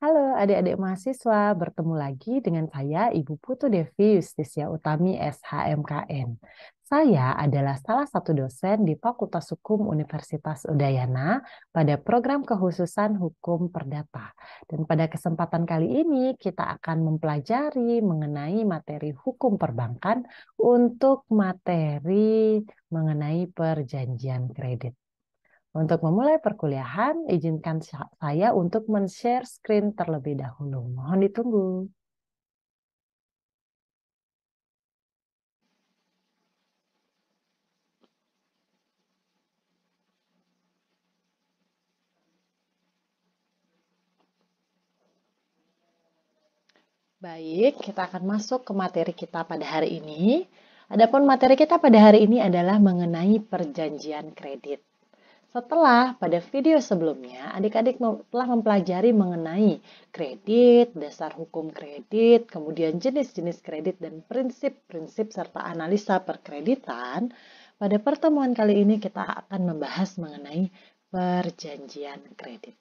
Halo adik-adik mahasiswa, bertemu lagi dengan saya Ibu Putu Devi Yustisia Utami SHMKN. Saya adalah salah satu dosen di Fakultas Hukum Universitas Udayana pada program kekhususan Hukum Perdata. Dan pada kesempatan kali ini kita akan mempelajari mengenai materi hukum perbankan untuk materi mengenai perjanjian kredit. Untuk memulai perkuliahan, izinkan saya untuk men-share screen terlebih dahulu. Mohon ditunggu. Baik, kita akan masuk ke materi kita pada hari ini. Adapun materi kita pada hari ini adalah mengenai perjanjian kredit. Setelah pada video sebelumnya, adik-adik telah mempelajari mengenai kredit, dasar hukum kredit, kemudian jenis-jenis kredit dan prinsip-prinsip serta analisa perkreditan. Pada pertemuan kali ini kita akan membahas mengenai perjanjian kredit.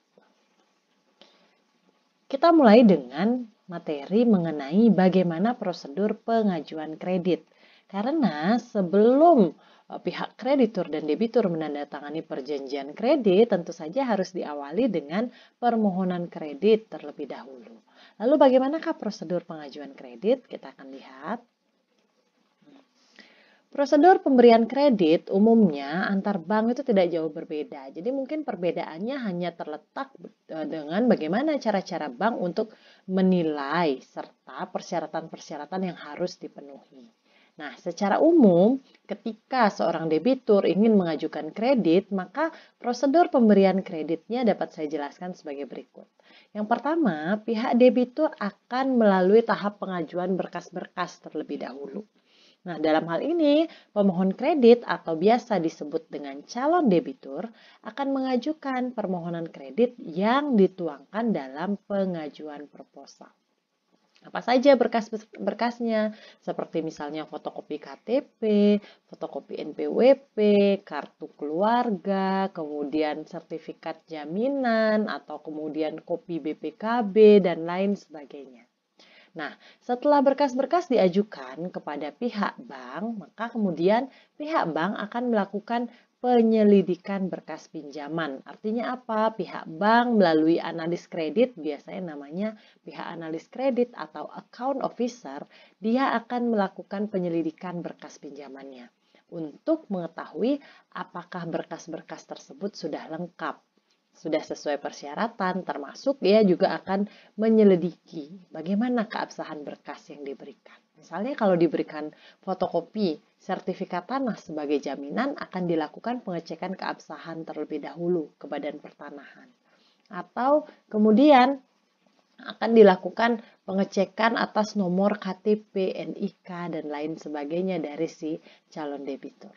Kita mulai dengan materi mengenai bagaimana prosedur pengajuan kredit. Karena sebelum pihak kreditur dan debitur menandatangani perjanjian kredit, tentu saja harus diawali dengan permohonan kredit terlebih dahulu. Lalu bagaimanakah prosedur pengajuan kredit? Kita akan lihat. Prosedur pemberian kredit umumnya antar bank itu tidak jauh berbeda. Jadi mungkin perbedaannya hanya terletak dengan bagaimana cara-cara bank untuk menilai serta persyaratan-persyaratan yang harus dipenuhi. Nah, secara umum, ketika seorang debitur ingin mengajukan kredit, maka prosedur pemberian kreditnya dapat saya jelaskan sebagai berikut. Yang pertama, pihak debitur akan melalui tahap pengajuan berkas-berkas terlebih dahulu. Nah, dalam hal ini, pemohon kredit atau biasa disebut dengan calon debitur akan mengajukan permohonan kredit yang dituangkan dalam pengajuan proposal. Apa saja berkas-berkasnya, seperti misalnya fotokopi KTP, fotokopi NPWP, kartu keluarga, kemudian sertifikat jaminan, atau kemudian kopi BPKB, dan lain sebagainya. Nah, setelah berkas-berkas diajukan kepada pihak bank, maka kemudian pihak bank akan melakukan penyelidikan berkas pinjaman. Artinya apa? Pihak bank melalui analis kredit, biasanya namanya pihak analis kredit atau account officer, dia akan melakukan penyelidikan berkas pinjamannya untuk mengetahui apakah berkas-berkas tersebut sudah lengkap, sudah sesuai persyaratan, termasuk dia juga akan menyelidiki bagaimana keabsahan berkas yang diberikan. Misalnya kalau diberikan fotokopi sertifikat tanah sebagai jaminan, akan dilakukan pengecekan keabsahan terlebih dahulu ke Badan Pertanahan. Atau kemudian akan dilakukan pengecekan atas nomor KTP, NIK, dan lain sebagainya dari si calon debitur.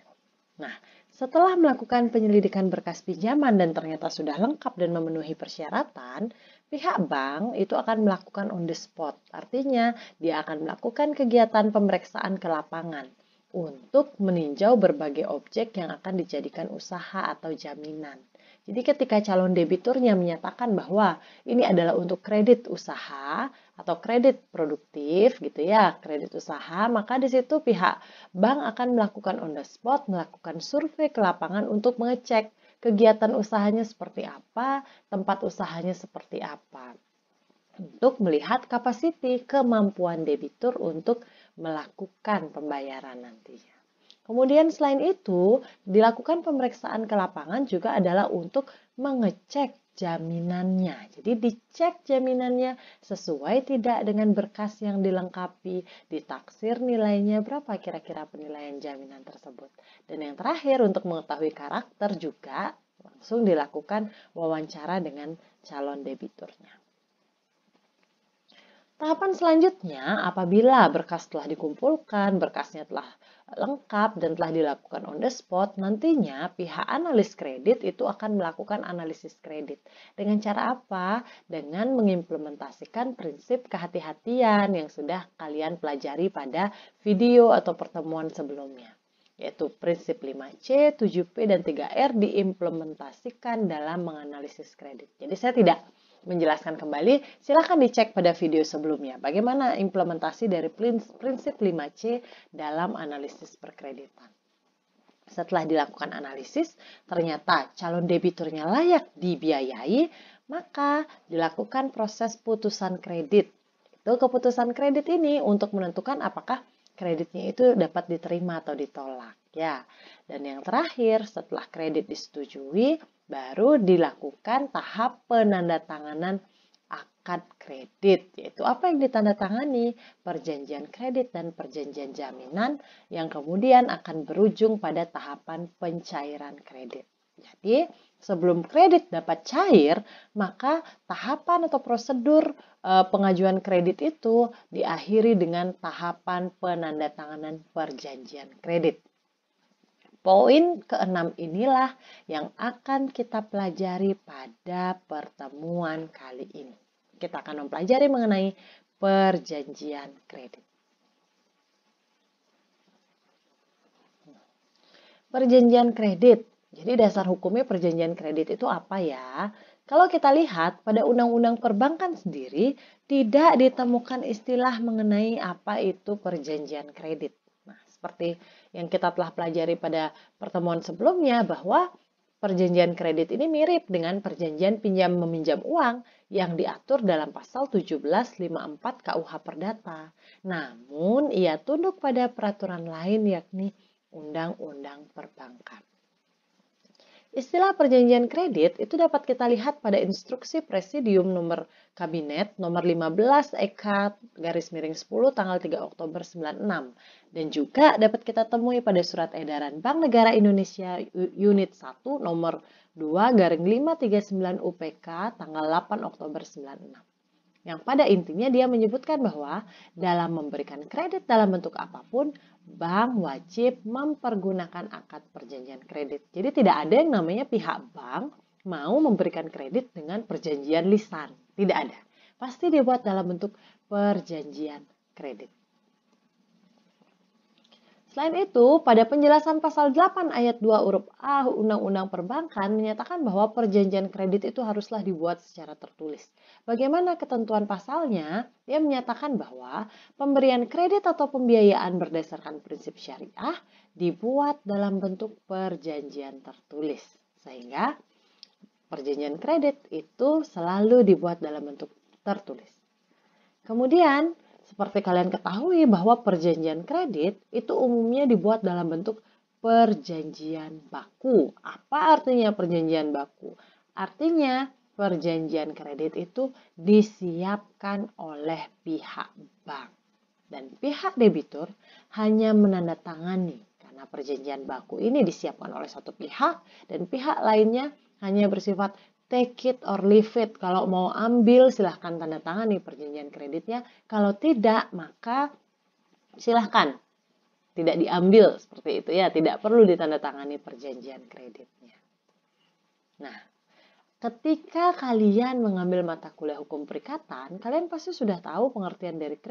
Nah, setelah melakukan penyelidikan berkas pinjaman dan ternyata sudah lengkap dan memenuhi persyaratan, pihak bank itu akan melakukan on the spot. Artinya, dia akan melakukan kegiatan pemeriksaan ke lapangan untuk meninjau berbagai objek yang akan dijadikan usaha atau jaminan. Jadi ketika calon debiturnya menyatakan bahwa ini adalah untuk kredit usaha atau kredit produktif gitu ya, kredit usaha, maka di situ pihak bank akan melakukan on the spot, melakukan survei ke lapangan untuk mengecek kegiatan usahanya seperti apa, tempat usahanya seperti apa. Untuk melihat kapasiti kemampuan debitur untuk melakukan pembayaran nantinya. Kemudian selain itu, dilakukan pemeriksaan ke lapangan juga adalah untuk mengecek jaminannya. Jadi dicek jaminannya sesuai tidak dengan berkas yang dilengkapi, ditaksir nilainya berapa kira-kira penilaian jaminan tersebut. Dan yang terakhir untuk mengetahui karakter juga langsung dilakukan wawancara dengan calon debiturnya. Tahapan selanjutnya, apabila berkas telah dikumpulkan, berkasnya telah lengkap dan telah dilakukan on the spot, nantinya pihak analis kredit itu akan melakukan analisis kredit. Dengan cara apa? Dengan mengimplementasikan prinsip kehati-hatian yang sudah kalian pelajari pada video atau pertemuan sebelumnya, yaitu prinsip 5C, 7P, dan 3R diimplementasikan dalam menganalisis kredit. Jadi saya tidak menjelaskan kembali, silakan dicek pada video sebelumnya bagaimana implementasi dari prinsip 5C dalam analisis perkreditan. Setelah dilakukan analisis, ternyata calon debiturnya layak dibiayai, maka dilakukan proses putusan kredit. Itu keputusan kredit ini untuk menentukan apakah kreditnya itu dapat diterima atau ditolak. Ya, dan yang terakhir, setelah kredit disetujui, baru dilakukan tahap penandatanganan akad kredit, yaitu apa yang ditandatangani, perjanjian kredit dan perjanjian jaminan yang kemudian akan berujung pada tahapan pencairan kredit. Jadi, sebelum kredit dapat cair, maka tahapan atau prosedur pengajuan kredit itu diakhiri dengan tahapan penandatanganan perjanjian kredit. Poin keenam inilah yang akan kita pelajari pada pertemuan kali ini. Kita akan mempelajari mengenai perjanjian kredit. Perjanjian kredit. Jadi dasar hukumnya perjanjian kredit itu apa ya? Kalau kita lihat pada Undang-Undang Perbankan sendiri tidak ditemukan istilah mengenai apa itu perjanjian kredit. Nah, seperti yang kita telah pelajari pada pertemuan sebelumnya bahwa perjanjian kredit ini mirip dengan perjanjian pinjam meminjam uang yang diatur dalam pasal 1754 KUH Perdata. Namun, ia tunduk pada peraturan lain yakni Undang-Undang Perbankan. Istilah perjanjian kredit itu dapat kita lihat pada instruksi Presidium nomor Kabinet nomor 15 EK/10 tanggal 3 Oktober 96 dan juga dapat kita temui pada surat edaran Bank Negara Indonesia Unit 1 nomor 2/539 UPK tanggal 8 Oktober 96. Yang pada intinya dia menyebutkan bahwa dalam memberikan kredit dalam bentuk apapun, bank wajib mempergunakan akad perjanjian kredit. Jadi tidak ada yang namanya pihak bank mau memberikan kredit dengan perjanjian lisan. Tidak ada. Pasti dibuat dalam bentuk perjanjian kredit. Selain itu, pada penjelasan pasal 8 ayat 2 huruf A Undang-Undang Perbankan menyatakan bahwa perjanjian kredit itu haruslah dibuat secara tertulis. Bagaimana ketentuan pasalnya? Dia menyatakan bahwa pemberian kredit atau pembiayaan berdasarkan prinsip syariah dibuat dalam bentuk perjanjian tertulis. Sehingga perjanjian kredit itu selalu dibuat dalam bentuk tertulis. Kemudian, seperti kalian ketahui bahwa perjanjian kredit itu umumnya dibuat dalam bentuk perjanjian baku. Apa artinya perjanjian baku? Artinya perjanjian kredit itu disiapkan oleh pihak bank. Dan pihak debitur hanya menandatangani karena perjanjian baku ini disiapkan oleh satu pihak dan pihak lainnya hanya bersifat take it or leave it. Kalau mau ambil silahkan tanda tangani perjanjian kreditnya. Kalau tidak maka silahkan tidak diambil seperti itu ya. Tidak perlu ditandatangani perjanjian kreditnya. Nah, ketika kalian mengambil mata kuliah hukum perikatan, kalian pasti sudah tahu pengertian dari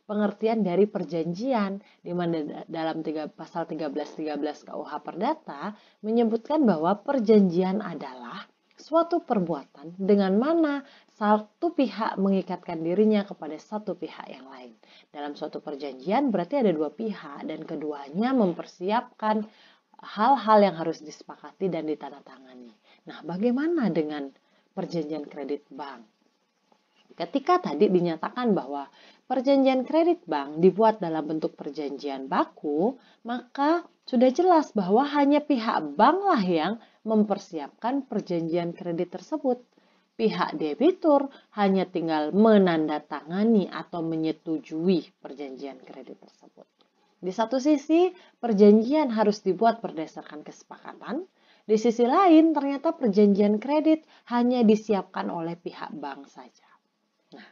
pengertian dari perjanjian, di mana dalam pasal 1313 KUH Perdata menyebutkan bahwa perjanjian adalah suatu perbuatan dengan mana satu pihak mengikatkan dirinya kepada satu pihak yang lain. Dalam suatu perjanjian berarti ada dua pihak dan keduanya mempersiapkan hal-hal yang harus disepakati dan ditandatangani. Nah, bagaimana dengan perjanjian kredit bank? Ketika tadi dinyatakan bahwa perjanjian kredit bank dibuat dalam bentuk perjanjian baku, maka sudah jelas bahwa hanya pihak banklah yang mempersiapkan perjanjian kredit tersebut. Pihak debitur hanya tinggal menandatangani atau menyetujui perjanjian kredit tersebut. Di satu sisi, perjanjian harus dibuat berdasarkan kesepakatan. Di sisi lain, ternyata perjanjian kredit hanya disiapkan oleh pihak bank saja. Nah,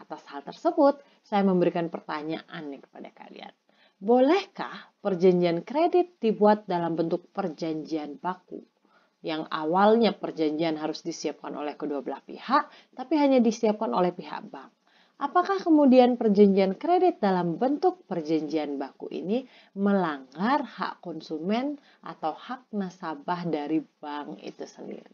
atas hal tersebut, saya memberikan pertanyaan nih kepada kalian. Bolehkah perjanjian kredit dibuat dalam bentuk perjanjian baku? Yang awalnya perjanjian harus disiapkan oleh kedua belah pihak, tapi hanya disiapkan oleh pihak bank. Apakah kemudian perjanjian kredit dalam bentuk perjanjian baku ini melanggar hak konsumen atau hak nasabah dari bank itu sendiri?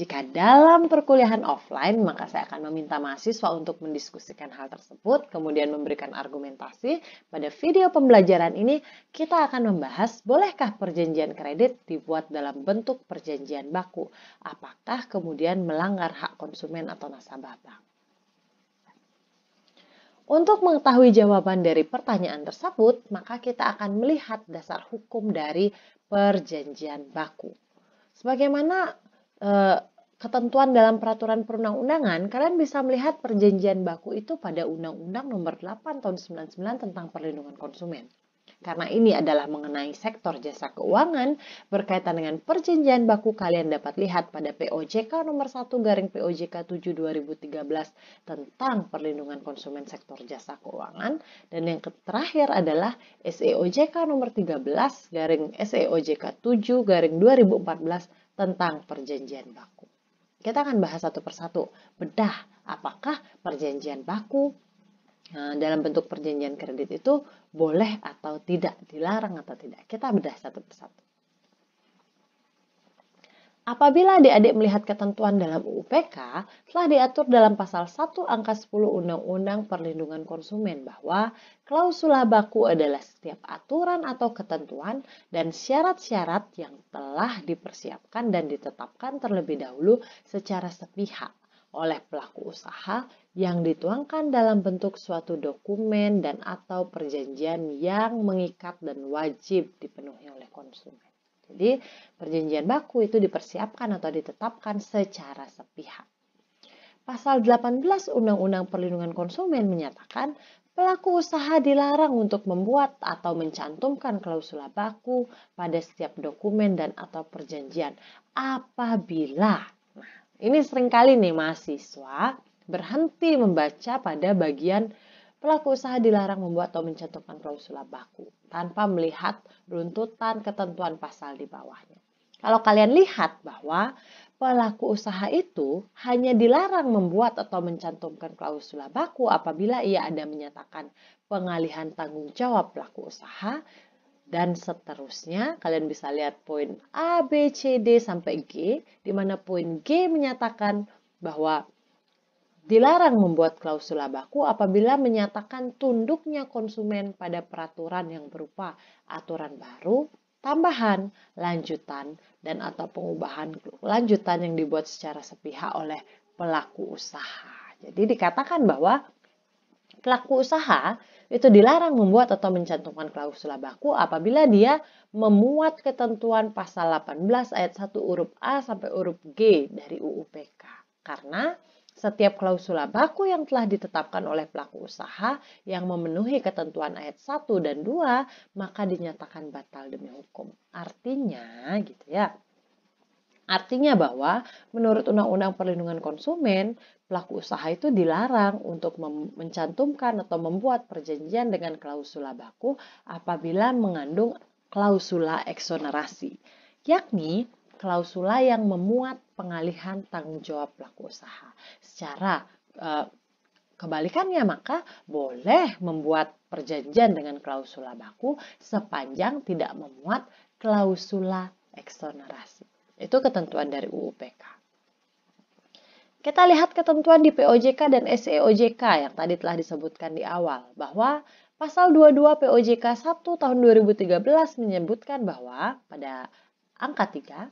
Jika dalam perkuliahan offline, maka saya akan meminta mahasiswa untuk mendiskusikan hal tersebut, kemudian memberikan argumentasi. Pada video pembelajaran ini, kita akan membahas bolehkah perjanjian kredit dibuat dalam bentuk perjanjian baku. Apakah kemudian melanggar hak konsumen atau nasabah bank? Untuk mengetahui jawaban dari pertanyaan tersebut, maka kita akan melihat dasar hukum dari perjanjian baku. Sebagaimana ketentuan dalam peraturan perundang-undangan, kalian bisa melihat perjanjian baku itu pada Undang-Undang Nomor 8 Tahun 99 tentang Perlindungan Konsumen. Karena ini adalah mengenai sektor jasa keuangan, berkaitan dengan perjanjian baku kalian dapat lihat pada POJK Nomor 1 garing POJK 7 2013 tentang perlindungan konsumen sektor jasa keuangan. Dan yang terakhir adalah SEOJK Nomor 13 garing SEOJK 7 garing 2014 tentang perjanjian baku. Kita akan bahas satu persatu, bedah apakah perjanjian baku dalam bentuk perjanjian kredit itu boleh atau tidak, dilarang atau tidak. Kita bedah satu persatu. Apabila adik-adik melihat ketentuan dalam UU-PK, telah diatur dalam pasal 1 angka 10 Undang-Undang Perlindungan Konsumen bahwa klausula baku adalah setiap aturan atau ketentuan dan syarat-syarat yang telah dipersiapkan dan ditetapkan terlebih dahulu secara sepihak oleh pelaku usaha yang dituangkan dalam bentuk suatu dokumen dan atau perjanjian yang mengikat dan wajib dipenuhi oleh konsumen. Jadi, perjanjian baku itu dipersiapkan atau ditetapkan secara sepihak. Pasal 18 Undang-Undang Perlindungan Konsumen menyatakan pelaku usaha dilarang untuk membuat atau mencantumkan klausula baku pada setiap dokumen dan atau perjanjian apabila, nah ini seringkali nih mahasiswa berhenti membaca pada bagian pelaku usaha dilarang membuat atau mencantumkan klausula baku tanpa melihat runtutan ketentuan pasal di bawahnya. Kalau kalian lihat bahwa pelaku usaha itu hanya dilarang membuat atau mencantumkan klausula baku apabila ia ada menyatakan pengalihan tanggung jawab pelaku usaha dan seterusnya. Kalian bisa lihat poin A, B, C, D sampai G, di mana poin G menyatakan bahwa dilarang membuat klausula baku apabila menyatakan tunduknya konsumen pada peraturan yang berupa aturan baru, tambahan, lanjutan, dan atau pengubahan lanjutan yang dibuat secara sepihak oleh pelaku usaha. Jadi dikatakan bahwa pelaku usaha itu dilarang membuat atau mencantumkan klausula baku apabila dia memuat ketentuan pasal 18 ayat 1 huruf A sampai huruf G dari UU-PK. Karena setiap klausula baku yang telah ditetapkan oleh pelaku usaha yang memenuhi ketentuan ayat 1 dan 2 maka dinyatakan batal demi hukum. Artinya gitu ya. Artinya bahwa menurut Undang-Undang Perlindungan Konsumen, pelaku usaha itu dilarang untuk mencantumkan atau membuat perjanjian dengan klausula baku apabila mengandung klausula eksonerasi, yakni klausula yang memuat pengalihan tanggung jawab pelaku usaha. Secara kebalikannya, maka boleh membuat perjanjian dengan klausula baku sepanjang tidak memuat klausula eksonerasi. Itu ketentuan dari UU-PK. Kita lihat ketentuan di POJK dan SEOJK yang tadi telah disebutkan di awal, bahwa pasal 22 POJK 1 tahun 2013 menyebutkan bahwa pada angka 3,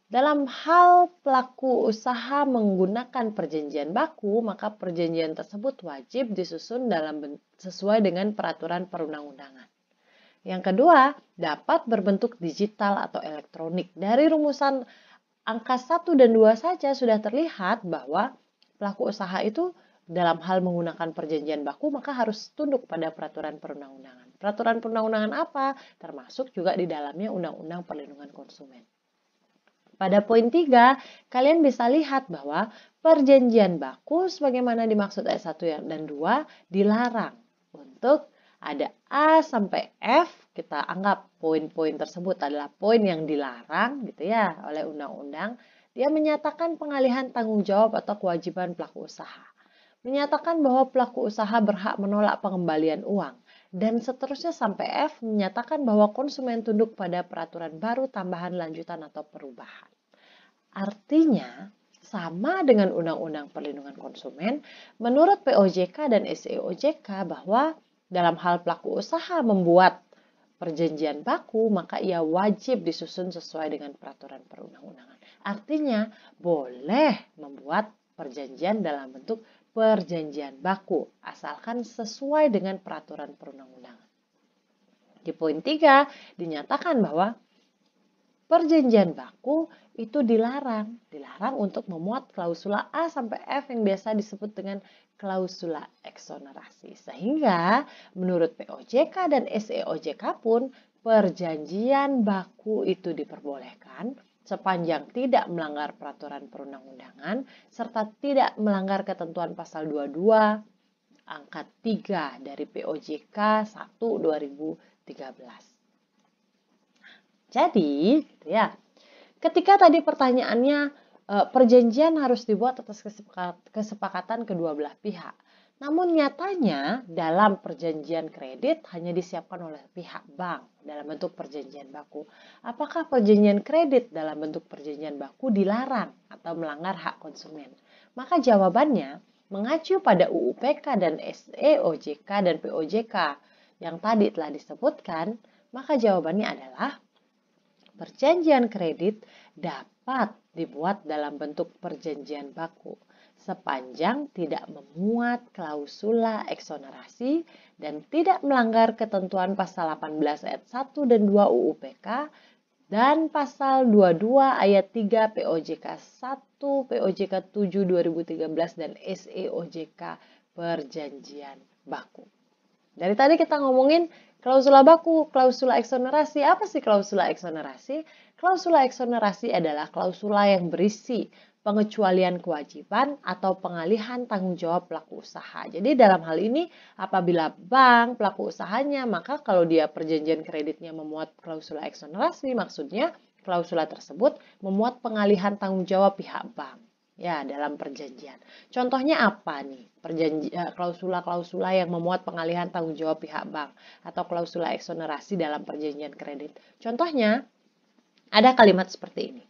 dalam hal pelaku usaha menggunakan perjanjian baku, maka perjanjian tersebut wajib disusun sesuai dengan peraturan perundang-undangan. Yang kedua, dapat berbentuk digital atau elektronik. Dari rumusan angka 1 dan 2 saja sudah terlihat bahwa pelaku usaha itu dalam hal menggunakan perjanjian baku maka harus tunduk pada peraturan perundang-undangan. Peraturan perundang-undangan apa? Termasuk juga di dalamnya Undang-Undang Perlindungan Konsumen. Pada poin 3, kalian bisa lihat bahwa perjanjian baku sebagaimana dimaksud ayat 1 dan 2 dilarang untuk ada A sampai F, kita anggap poin-poin tersebut adalah poin yang dilarang gitu ya oleh undang-undang. Dia menyatakan pengalihan tanggung jawab atau kewajiban pelaku usaha. Menyatakan bahwa pelaku usaha berhak menolak pengembalian uang. Dan seterusnya sampai F menyatakan bahwa konsumen tunduk pada peraturan baru, tambahan, lanjutan, atau perubahan. Artinya, sama dengan Undang-Undang Perlindungan Konsumen, menurut POJK dan SEOJK bahwa dalam hal pelaku usaha membuat perjanjian baku, maka ia wajib disusun sesuai dengan peraturan perundang-undangan. Artinya, boleh membuat perjanjian dalam bentuk perjanjian baku, asalkan sesuai dengan peraturan perundang-undangan. Di poin 3, dinyatakan bahwa perjanjian baku itu dilarang untuk memuat klausula A sampai F yang biasa disebut dengan klausula eksonerasi. Sehingga menurut POJK dan SEOJK pun perjanjian baku itu diperbolehkan sepanjang tidak melanggar peraturan perundang-undangan serta tidak melanggar ketentuan pasal 22 angka 3 dari POJK 1 2013. Jadi, gitu ya. Ketika tadi pertanyaannya perjanjian harus dibuat atas kesepakatan kedua belah pihak. Namun nyatanya dalam perjanjian kredit hanya disiapkan oleh pihak bank dalam bentuk perjanjian baku. Apakah perjanjian kredit dalam bentuk perjanjian baku dilarang atau melanggar hak konsumen? Maka jawabannya mengacu pada UUPK dan SEOJK dan POJK yang tadi telah disebutkan, maka jawabannya adalah perjanjian kredit dapat dibuat dalam bentuk perjanjian baku sepanjang tidak memuat klausula eksonerasi dan tidak melanggar ketentuan pasal 18 ayat 1 dan 2 UUPK dan pasal 22 ayat 3 POJK 1, POJK 7 2013 dan SEOJK perjanjian baku. Dari tadi kita ngomongin klausula baku, klausula eksonerasi. Apa sih klausula eksonerasi? Klausula eksonerasi adalah klausula yang berisi pengecualian kewajiban atau pengalihan tanggung jawab pelaku usaha. Jadi dalam hal ini apabila bank pelaku usahanya, maka kalau dia perjanjian kreditnya memuat klausula eksonerasi, maksudnya klausula tersebut memuat pengalihan tanggung jawab pihak bank. Ya, dalam perjanjian. Contohnya apa nih? Klausula-klausula yang memuat pengalihan tanggung jawab pihak bank atau klausula eksonerasi dalam perjanjian kredit. Contohnya, ada kalimat seperti ini.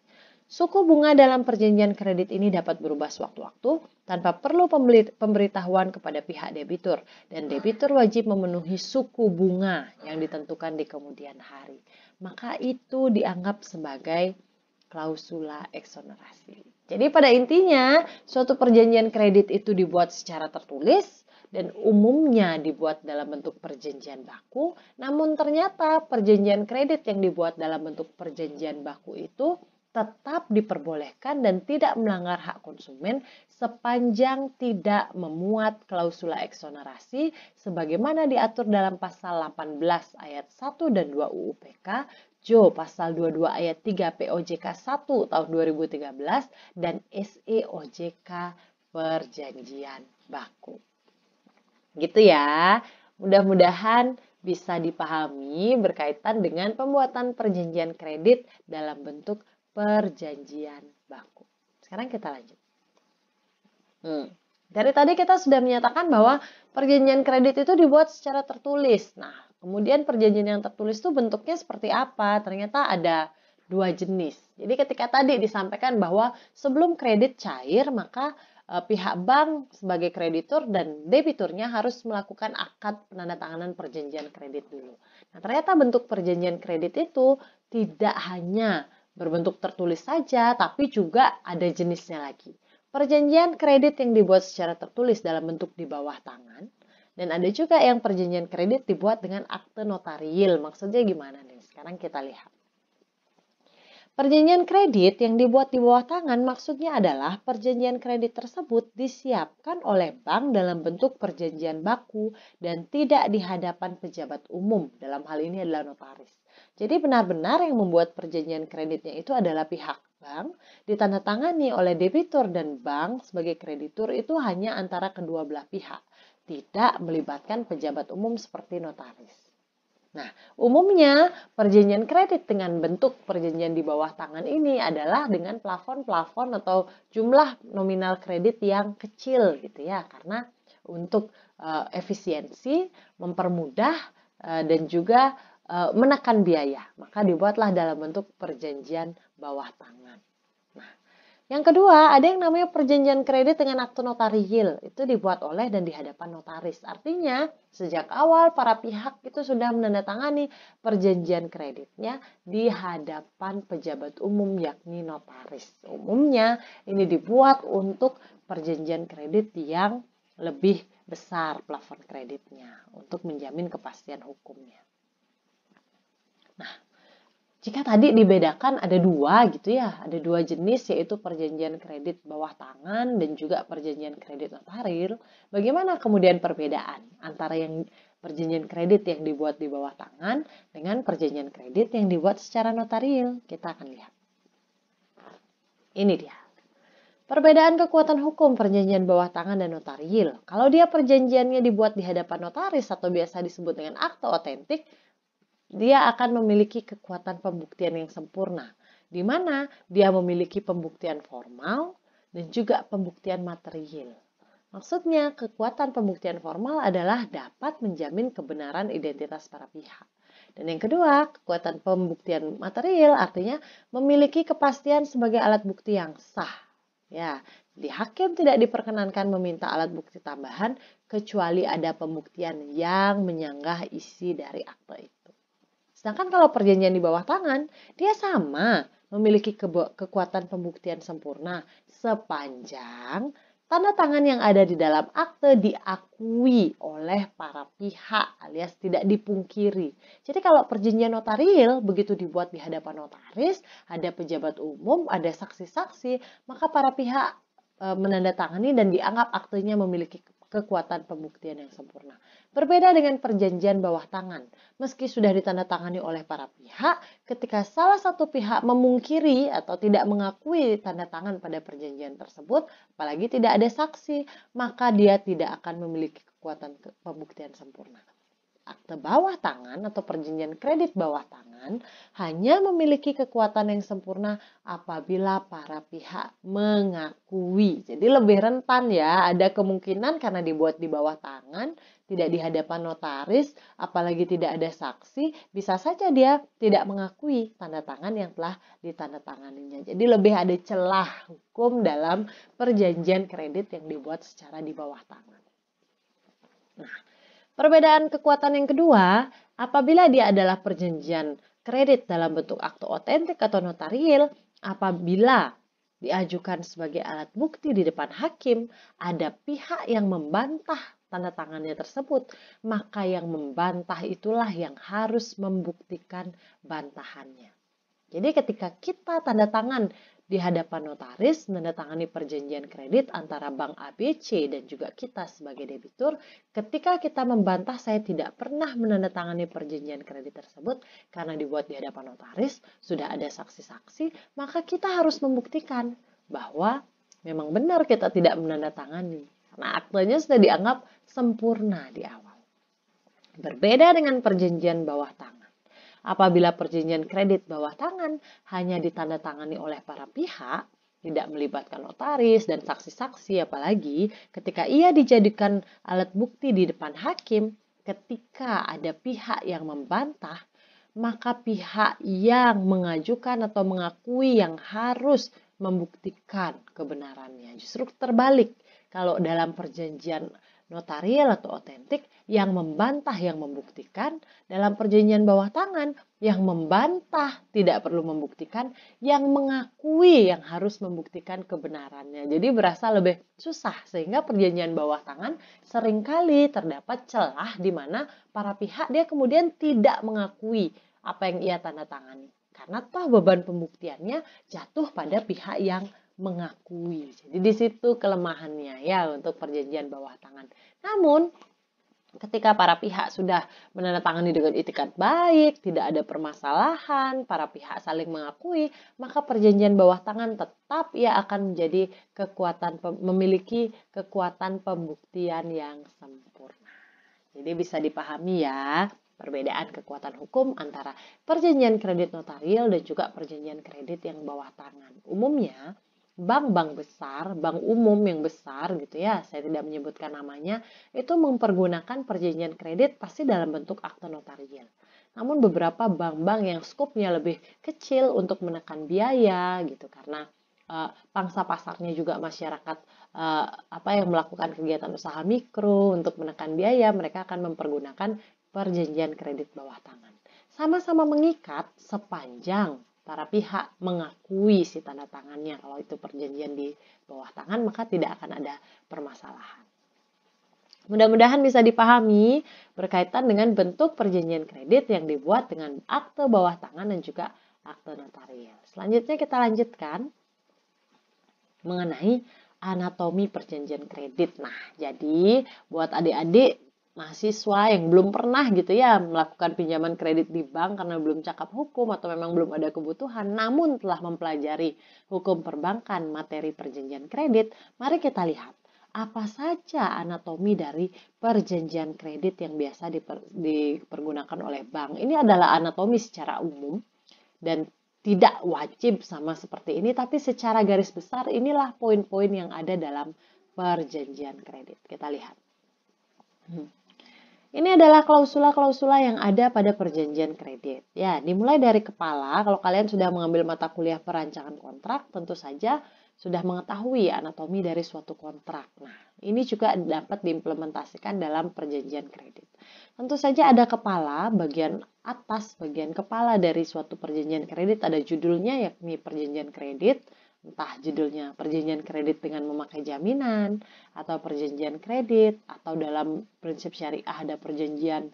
Suku bunga dalam perjanjian kredit ini dapat berubah sewaktu-waktu tanpa perlu pemberitahuan kepada pihak debitur dan debitur wajib memenuhi suku bunga yang ditentukan di kemudian hari. Maka itu dianggap sebagai klausula eksonerasi. Jadi pada intinya, suatu perjanjian kredit itu dibuat secara tertulis dan umumnya dibuat dalam bentuk perjanjian baku. Namun ternyata perjanjian kredit yang dibuat dalam bentuk perjanjian baku itu tetap diperbolehkan dan tidak melanggar hak konsumen sepanjang tidak memuat klausula eksonerasi sebagaimana diatur dalam pasal 18 ayat 1 dan 2 UUPK, pasal 22 ayat 3 POJK 1 tahun 2013 dan SEOJK perjanjian baku. Gitu ya. Mudah-mudahan bisa dipahami berkaitan dengan pembuatan perjanjian kredit dalam bentuk perjanjian baku. Sekarang kita lanjut. Dari tadi kita sudah menyatakan bahwa perjanjian kredit itu dibuat secara tertulis. Nah, kemudian perjanjian yang tertulis itu bentuknya seperti apa? Ternyata ada dua jenis. Jadi ketika tadi disampaikan bahwa sebelum kredit cair, maka pihak bank sebagai kreditur dan debiturnya harus melakukan akad penandatanganan perjanjian kredit dulu. Nah, ternyata bentuk perjanjian kredit itu tidak hanya berbentuk tertulis saja, tapi juga ada jenisnya lagi. Perjanjian kredit yang dibuat secara tertulis dalam bentuk di bawah tangan, dan ada juga yang perjanjian kredit dibuat dengan akte notarial. Maksudnya gimana nih? Sekarang kita lihat. Perjanjian kredit yang dibuat di bawah tangan maksudnya adalah perjanjian kredit tersebut disiapkan oleh bank dalam bentuk perjanjian baku dan tidak di hadapan pejabat umum. Dalam hal ini adalah notaris. Jadi benar-benar yang membuat perjanjian kreditnya itu adalah pihak bank, ditandatangani oleh debitur dan bank sebagai kreditur itu hanya antara kedua belah pihak, tidak melibatkan pejabat umum seperti notaris. Nah, umumnya perjanjian kredit dengan bentuk perjanjian di bawah tangan ini adalah dengan plafon-plafon atau jumlah nominal kredit yang kecil gitu ya, karena untuk efisiensi, mempermudah dan juga menekan biaya, maka dibuatlah dalam bentuk perjanjian bawah tangan. Nah, Yang kedua, ada yang namanya perjanjian kredit dengan akte notariil. Itu dibuat oleh dan di hadapan notaris. Artinya, sejak awal para pihak itu sudah menandatangani perjanjian kreditnya di hadapan pejabat umum yakni notaris. Umumnya ini dibuat untuk perjanjian kredit yang lebih besar plafon kreditnya untuk menjamin kepastian hukumnya. Nah, jika tadi dibedakan ada dua gitu ya, ada dua jenis yaitu perjanjian kredit bawah tangan dan juga perjanjian kredit notaril. Bagaimana kemudian perbedaan antara yang perjanjian kredit yang dibuat di bawah tangan dengan perjanjian kredit yang dibuat secara notaril? Kita akan lihat. Ini dia. Perbedaan kekuatan hukum perjanjian bawah tangan dan notaril. Kalau dia perjanjiannya dibuat di hadapan notaris atau biasa disebut dengan akte otentik, dia akan memiliki kekuatan pembuktian yang sempurna, di mana dia memiliki pembuktian formal dan juga pembuktian material. Maksudnya, kekuatan pembuktian formal adalah dapat menjamin kebenaran identitas para pihak. Dan yang kedua, kekuatan pembuktian material artinya memiliki kepastian sebagai alat bukti yang sah. Ya, di hakim tidak diperkenankan meminta alat bukti tambahan kecuali ada pembuktian yang menyanggah isi dari akte itu. Sedangkan kalau perjanjian di bawah tangan, dia sama memiliki kekuatan pembuktian sempurna sepanjang tanda tangan yang ada di dalam akte diakui oleh para pihak alias tidak dipungkiri. Jadi kalau perjanjian notaril begitu dibuat di hadapan notaris, ada pejabat umum, ada saksi-saksi, maka para pihak menandatangani dan dianggap aktenya memiliki kekuatan pembuktian yang sempurna. Berbeda dengan perjanjian bawah tangan. Meski sudah ditandatangani oleh para pihak, ketika salah satu pihak memungkiri atau tidak mengakui tanda tangan pada perjanjian tersebut, apalagi tidak ada saksi, maka dia tidak akan memiliki kekuatan pembuktian sempurna. Akte bawah tangan atau perjanjian kredit bawah tangan hanya memiliki kekuatan yang sempurna apabila para pihak mengakui. Jadi lebih rentan ya, ada kemungkinan karena dibuat di bawah tangan, tidak di hadapan notaris, apalagi tidak ada saksi, bisa saja dia tidak mengakui tanda tangan yang telah ditandatanganinya. Jadi lebih ada celah hukum dalam perjanjian kredit yang dibuat secara di bawah tangan. Nah, perbedaan kekuatan yang kedua, apabila dia adalah perjanjian kredit dalam bentuk akte otentik atau notaril, apabila diajukan sebagai alat bukti di depan hakim, ada pihak yang membantah tanda tangannya tersebut, maka yang membantah itulah yang harus membuktikan bantahannya. Jadi ketika kita tanda tangan di hadapan notaris, menandatangani perjanjian kredit antara Bank ABC dan juga kita sebagai debitur, ketika kita membantah saya tidak pernah menandatangani perjanjian kredit tersebut karena dibuat di hadapan notaris, sudah ada saksi-saksi, maka kita harus membuktikan bahwa memang benar kita tidak menandatangani. Karena aktenya sudah dianggap sempurna di awal. Berbeda dengan perjanjian bawah tangan. Apabila perjanjian kredit bawah tangan hanya ditandatangani oleh para pihak, tidak melibatkan notaris dan saksi-saksi, apalagi ketika ia dijadikan alat bukti di depan hakim, ketika ada pihak yang membantah, maka pihak yang mengajukan atau mengakui yang harus membuktikan kebenarannya. Justru terbalik, kalau dalam perjanjian notarial atau otentik, yang membantah yang membuktikan, dalam perjanjian bawah tangan yang membantah tidak perlu membuktikan, yang mengakui yang harus membuktikan kebenarannya. Jadi berasa lebih susah, sehingga perjanjian bawah tangan seringkali terdapat celah di mana para pihak dia kemudian tidak mengakui apa yang ia tanda tangani. Karena toh beban pembuktiannya jatuh pada pihak yang mengakui. Jadi di situ kelemahannya ya untuk perjanjian bawah tangan. Namun ketika para pihak sudah menandatangani dengan itikat baik, tidak ada permasalahan, para pihak saling mengakui, maka perjanjian bawah tangan tetap ia akan menjadi memiliki kekuatan pembuktian yang sempurna. Jadi bisa dipahami ya perbedaan kekuatan hukum antara perjanjian kredit notaril dan juga perjanjian kredit yang bawah tangan. Umumnya bank-bank besar, bank umum yang besar gitu ya, saya tidak menyebutkan namanya, itu mempergunakan perjanjian kredit pasti dalam bentuk akte notarial. Namun beberapa bank-bank yang skupnya lebih kecil untuk menekan biaya gitu karena pangsa pasarnya juga masyarakat yang melakukan kegiatan usaha mikro untuk menekan biaya, mereka akan mempergunakan perjanjian kredit bawah tangan. Sama-sama mengikat sepanjang para pihak mengakui si tanda tangannya. Kalau itu perjanjian di bawah tangan, maka tidak akan ada permasalahan. Mudah-mudahan bisa dipahami berkaitan dengan bentuk perjanjian kredit yang dibuat dengan akte bawah tangan dan juga akte notarial. Selanjutnya kita lanjutkan mengenai anatomi perjanjian kredit. Nah, jadi buat adik-adik mahasiswa yang belum pernah gitu ya melakukan pinjaman kredit di bank karena belum cakap hukum atau memang belum ada kebutuhan, namun telah mempelajari hukum perbankan, materi perjanjian kredit, mari kita lihat apa saja anatomi dari perjanjian kredit yang biasa dipergunakan oleh bank. Ini adalah anatomi secara umum dan tidak wajib sama seperti ini, tapi secara garis besar inilah poin-poin yang ada dalam perjanjian kredit. Kita lihat. Ini adalah klausula-klausula yang ada pada perjanjian kredit. Ya, dimulai dari kepala, kalau kalian sudah mengambil mata kuliah perancangan kontrak, tentu saja sudah mengetahui anatomi dari suatu kontrak. Nah, ini juga dapat diimplementasikan dalam perjanjian kredit. Tentu saja ada kepala, bagian atas, bagian kepala dari suatu perjanjian kredit ada judulnya yakni perjanjian kredit. Entah judulnya perjanjian kredit dengan memakai jaminan, atau perjanjian kredit, atau dalam prinsip syariah ada perjanjian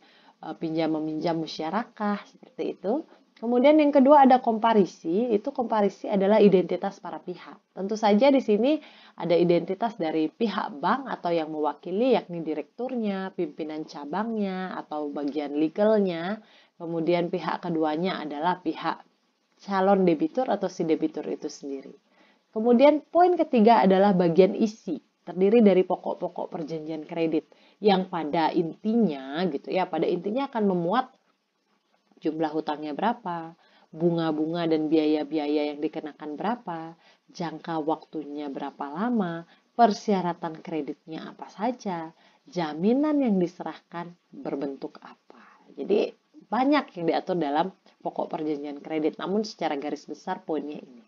pinjam meminjam musyarakah, seperti itu. Kemudian yang kedua ada komparisi, itu komparisi adalah identitas para pihak. Tentu saja di sini ada identitas dari pihak bank atau yang mewakili yakni direkturnya, pimpinan cabangnya, atau bagian legalnya. Kemudian pihak keduanya adalah pihak calon debitur atau si debitur itu sendiri. Kemudian poin ketiga adalah bagian isi, terdiri dari pokok-pokok perjanjian kredit yang pada intinya akan memuat jumlah hutangnya berapa, bunga-bunga dan biaya-biaya yang dikenakan berapa, jangka waktunya berapa lama, persyaratan kreditnya apa saja, jaminan yang diserahkan berbentuk apa. Jadi banyak yang diatur dalam pokok perjanjian kredit, namun secara garis besar poinnya ini.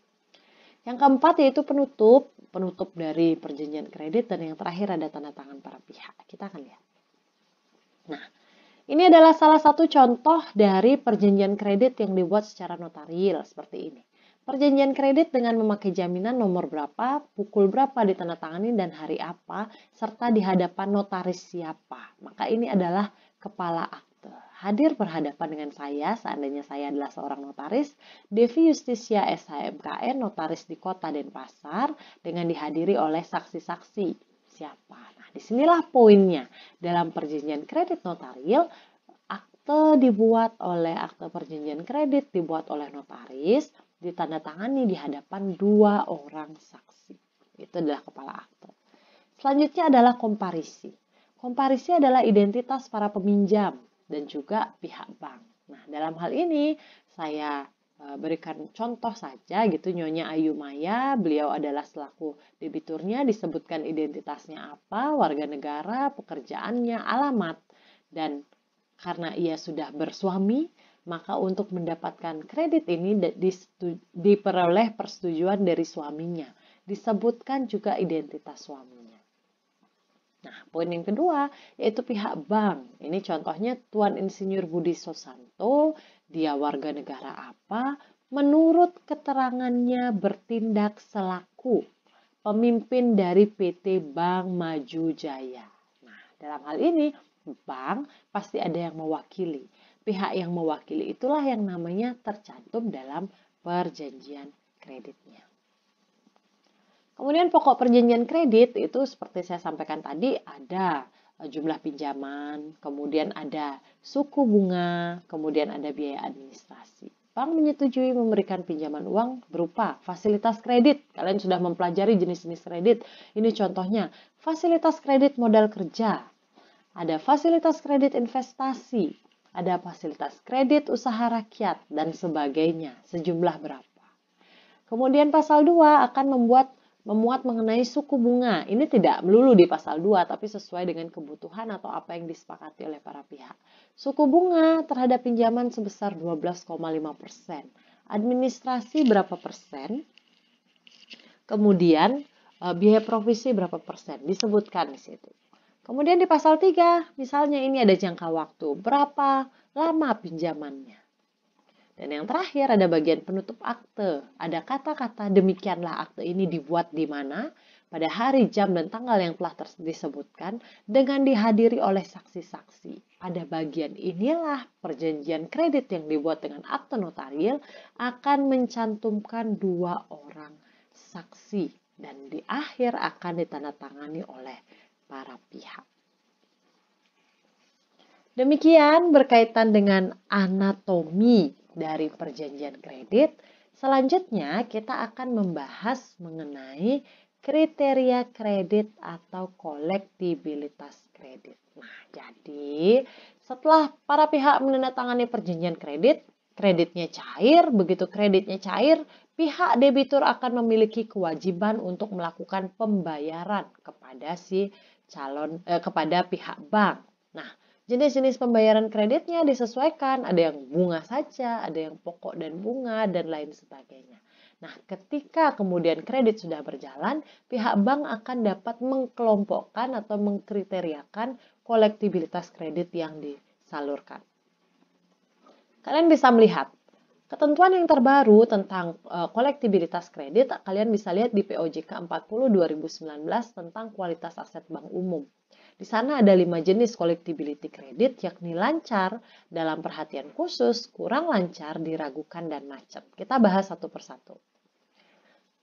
Yang keempat yaitu penutup dari perjanjian kredit, dan yang terakhir ada tanda tangan para pihak. Kita akan lihat. Nah, ini adalah salah satu contoh dari perjanjian kredit yang dibuat secara notarial seperti ini. Perjanjian kredit dengan memakai jaminan nomor berapa, pukul berapa ditandatangani dan hari apa, serta di hadapan notaris siapa. Maka ini adalah kepala akte. Hadir berhadapan dengan saya, seandainya saya adalah seorang notaris, Devi Justisia SHMKN, notaris di Kota Denpasar, dengan dihadiri oleh saksi-saksi. Siapa? Nah, disinilah poinnya. Dalam perjanjian kredit notarial, akte perjanjian kredit dibuat oleh notaris, ditandatangani di hadapan dua orang saksi. Itu adalah kepala akte. Selanjutnya adalah komparisi. Komparisi adalah identitas para peminjam dan juga pihak bank. Nah, dalam hal ini saya berikan contoh saja gitu, Nyonya Ayu Maya, beliau adalah selaku debiturnya, disebutkan identitasnya apa, warga negara, pekerjaannya, alamat, dan karena ia sudah bersuami, maka untuk mendapatkan kredit ini diperoleh persetujuan dari suaminya, disebutkan juga identitas suaminya. Nah, poin yang kedua yaitu pihak bank. Ini contohnya Tuan Insinyur Budi Sosanto, dia warga negara apa? Menurut keterangannya bertindak selaku pemimpin dari PT Bank Maju Jaya. Nah, dalam hal ini bank pasti ada yang mewakili. Pihak yang mewakili itulah yang namanya tercantum dalam perjanjian kreditnya. Kemudian pokok perjanjian kredit itu seperti saya sampaikan tadi ada jumlah pinjaman, kemudian ada suku bunga, kemudian ada biaya administrasi. Bank menyetujui memberikan pinjaman uang berupa fasilitas kredit. Kalian sudah mempelajari jenis-jenis kredit. Ini contohnya fasilitas kredit modal kerja, ada fasilitas kredit investasi, ada fasilitas kredit usaha rakyat, dan sebagainya, sejumlah berapa. Kemudian pasal 2 akan memuat mengenai suku bunga. Ini tidak melulu di pasal 2, tapi sesuai dengan kebutuhan atau apa yang disepakati oleh para pihak. Suku bunga terhadap pinjaman sebesar 12,5%. Administrasi berapa persen? Kemudian biaya provisi berapa persen disebutkan di situ. Kemudian di pasal 3, misalnya ini ada jangka waktu, berapa lama pinjamannya. Dan yang terakhir ada bagian penutup akte. Ada kata-kata demikianlah akte ini dibuat di mana, pada hari, jam, dan tanggal yang telah disebutkan dengan dihadiri oleh saksi-saksi. Pada bagian inilah perjanjian kredit yang dibuat dengan akte notarial akan mencantumkan 2 orang saksi dan di akhir akan ditandatangani oleh para pihak. Demikian berkaitan dengan anatomi dari perjanjian kredit. Selanjutnya kita akan membahas mengenai kriteria kredit atau kolektibilitas kredit. Nah, jadi setelah para pihak menandatangani perjanjian kredit, kreditnya cair. Begitu kreditnya cair, pihak debitur akan memiliki kewajiban untuk melakukan pembayaran kepada kepada pihak bank. Nah, jenis-jenis pembayaran kreditnya disesuaikan, ada yang bunga saja, ada yang pokok dan bunga, dan lain sebagainya. Nah, ketika kemudian kredit sudah berjalan, pihak bank akan dapat mengkelompokkan atau mengkriteriakan kolektibilitas kredit yang disalurkan. Kalian bisa melihat ketentuan yang terbaru tentang kolektibilitas kredit, kalian bisa lihat di POJK 40 2019 tentang kualitas aset bank umum. Di sana ada 5 jenis collectibility kredit, yakni lancar, dalam perhatian khusus, kurang lancar, diragukan, dan macet. Kita bahas satu persatu.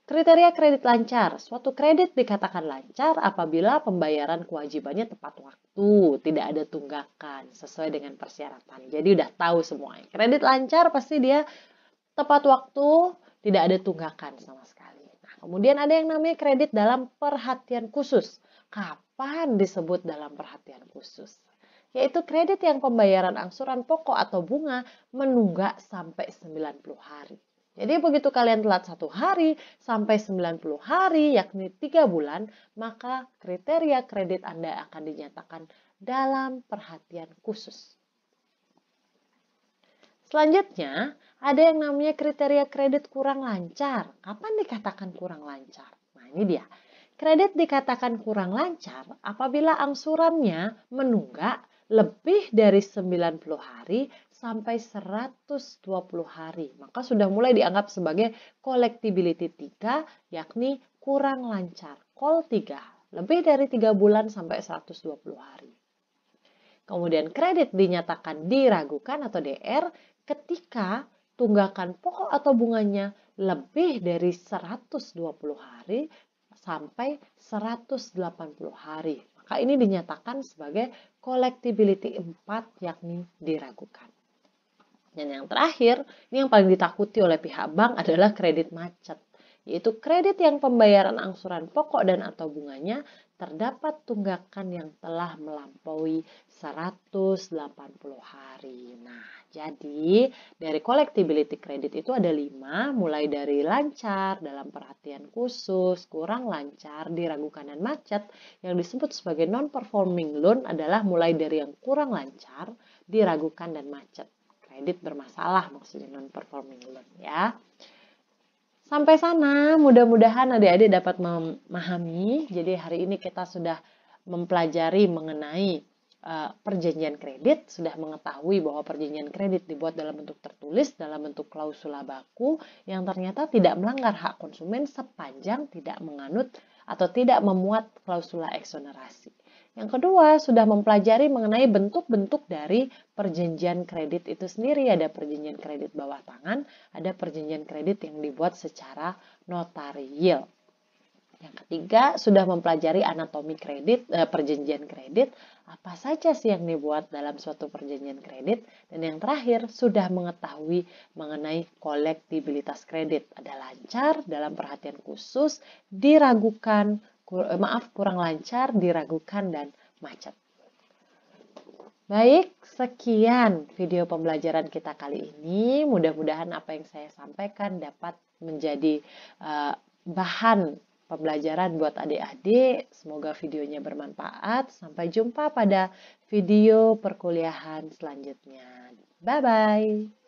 Kriteria kredit lancar. Suatu kredit dikatakan lancar apabila pembayaran kewajibannya tepat waktu, tidak ada tunggakan, sesuai dengan persyaratan. Jadi udah tahu semuanya. Kredit lancar pasti dia tepat waktu, tidak ada tunggakan sama sekali. Nah, kemudian ada yang namanya kredit dalam perhatian khusus. Kapan disebut dalam perhatian khusus? Yaitu kredit yang pembayaran angsuran pokok atau bunga menunggak sampai 90 hari. Jadi begitu kalian telat 1 hari sampai 90 hari, yakni 3 bulan, maka kriteria kredit Anda akan dinyatakan dalam perhatian khusus. Selanjutnya, ada yang namanya kriteria kredit kurang lancar. Kapan dikatakan kurang lancar? Nah, ini dia. Kredit dikatakan kurang lancar apabila angsurannya menunggak lebih dari 90 hari sampai 120 hari. Maka sudah mulai dianggap sebagai collectibility 3, yakni kurang lancar. Call 3, lebih dari 3 bulan sampai 120 hari. Kemudian kredit dinyatakan diragukan atau DR ketika tunggakan pokok atau bunganya lebih dari 120 hari sampai 180 hari. Maka ini dinyatakan sebagai collectibility 4, yakni diragukan. Dan yang terakhir, ini yang paling ditakuti oleh pihak bank adalah kredit macet, yaitu kredit yang pembayaran angsuran pokok dan atau bunganya terdapat tunggakan yang telah melampaui 180 hari. Nah, jadi dari collectibility kredit itu ada 5, mulai dari lancar, dalam perhatian khusus, kurang lancar, diragukan, dan macet. Yang disebut sebagai non-performing loan adalah mulai dari yang kurang lancar, diragukan, dan macet. Kredit bermasalah maksudnya non-performing loan ya. Sampai sana, mudah-mudahan adik-adik dapat memahami. Jadi hari ini kita sudah mempelajari mengenai perjanjian kredit, sudah mengetahui bahwa perjanjian kredit dibuat dalam bentuk tertulis, dalam bentuk klausula baku, yang ternyata tidak melanggar hak konsumen sepanjang tidak menganut atau tidak memuat klausula eksonerasi. Yang kedua, sudah mempelajari mengenai bentuk-bentuk dari perjanjian kredit itu sendiri. Ada perjanjian kredit bawah tangan, ada perjanjian kredit yang dibuat secara notarial. Yang ketiga, sudah mempelajari anatomi perjanjian kredit, apa saja sih yang dibuat dalam suatu perjanjian kredit. Dan yang terakhir, sudah mengetahui mengenai kolektibilitas kredit. Ada lancar, dalam perhatian khusus, diragukan, kurang lancar, diragukan, dan macet. Baik, sekian video pembelajaran kita kali ini. Mudah-mudahan apa yang saya sampaikan dapat menjadi bahan pembelajaran buat adik-adik. Semoga videonya bermanfaat. Sampai jumpa pada video perkuliahan selanjutnya. Bye-bye.